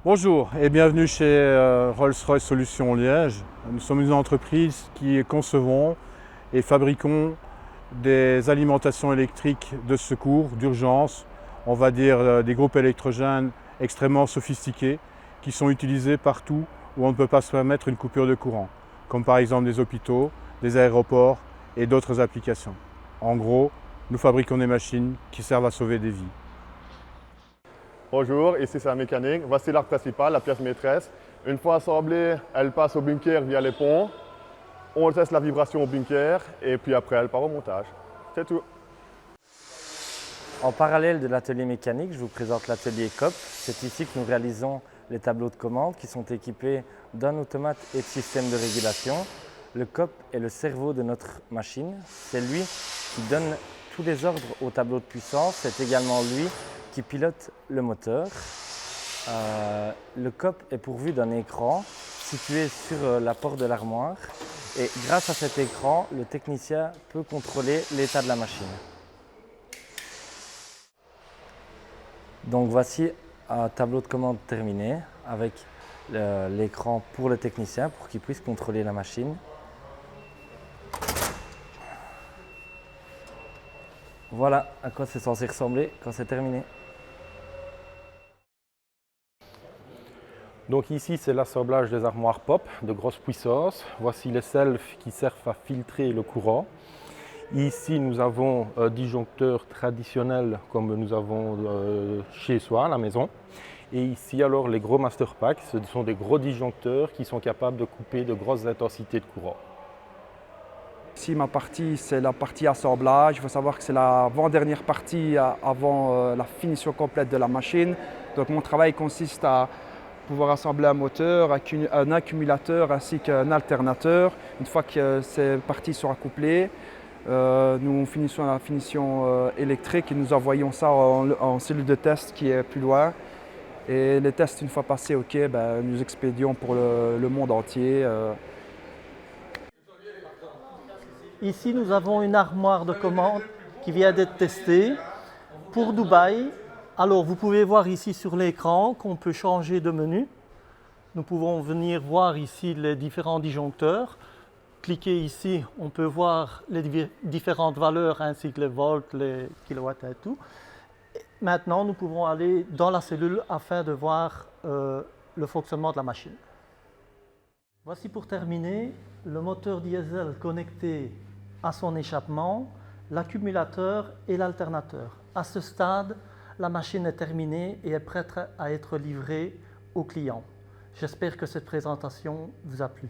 Bonjour et bienvenue chez Rolls-Royce Solutions Liège. Nous sommes une entreprise qui concevons et fabriquons des alimentations électriques de secours, d'urgence, on va dire des groupes électrogènes extrêmement sophistiqués qui sont utilisés partout où on ne peut pas se permettre une coupure de courant, comme par exemple des hôpitaux, des aéroports et d'autres applications. En gros, nous fabriquons des machines qui servent à sauver des vies. Bonjour, ici c'est la mécanique. Voici l'arc principal, la pièce maîtresse. Une fois assemblée, elle passe au bunker via les ponts. On teste la vibration au bunker et puis après elle part au montage. C'est tout. En parallèle de l'atelier mécanique, je vous présente l'atelier COP. C'est ici que nous réalisons les tableaux de commande qui sont équipés d'un automate et de systèmes de régulation. Le COP est le cerveau de notre machine. C'est lui qui donne tous les ordres au tableau de puissance. C'est également lui qui pilote le moteur. Le COP est pourvu d'un écran situé sur la porte de l'armoire et grâce à cet écran, le technicien peut contrôler l'état de la machine. Donc voici un tableau de commande terminé avec l'écran pour le technicien pour qu'il puisse contrôler la machine. Voilà à quoi c'est censé ressembler quand c'est terminé. Donc ici, c'est l'assemblage des armoires POP de grosse puissance. Voici les selfs qui servent à filtrer le courant. Ici, nous avons disjoncteurs traditionnels comme nous avons chez soi à la maison. Et ici, alors, les gros Master Packs, ce sont des gros disjoncteurs qui sont capables de couper de grosses intensités de courant. Ici, ma partie, c'est la partie assemblage. Il faut savoir que c'est l'avant-dernière partie avant la finition complète de la machine. Donc mon travail consiste à pouvoir assembler un moteur, un accumulateur ainsi qu'un alternateur. Une fois que ces parties sont accouplées, nous finissons la finition électrique et nous envoyons ça en cellule de test qui est plus loin. Et les tests, une fois passés, nous expédions pour le monde entier. Ici, nous avons une armoire de commande qui vient d'être testée pour Dubaï. Alors, vous pouvez voir ici sur l'écran qu'on peut changer de menu. Nous pouvons venir voir ici les différents disjoncteurs. Cliquez ici, on peut voir les différentes valeurs ainsi que les volts, les kilowatts et tout. Maintenant, nous pouvons aller dans la cellule afin de voir le fonctionnement de la machine. Voici pour terminer le moteur diesel connecté à son échappement, l'accumulateur et l'alternateur. À ce stade, la machine est terminée et est prête à être livrée au client. J'espère que cette présentation vous a plu.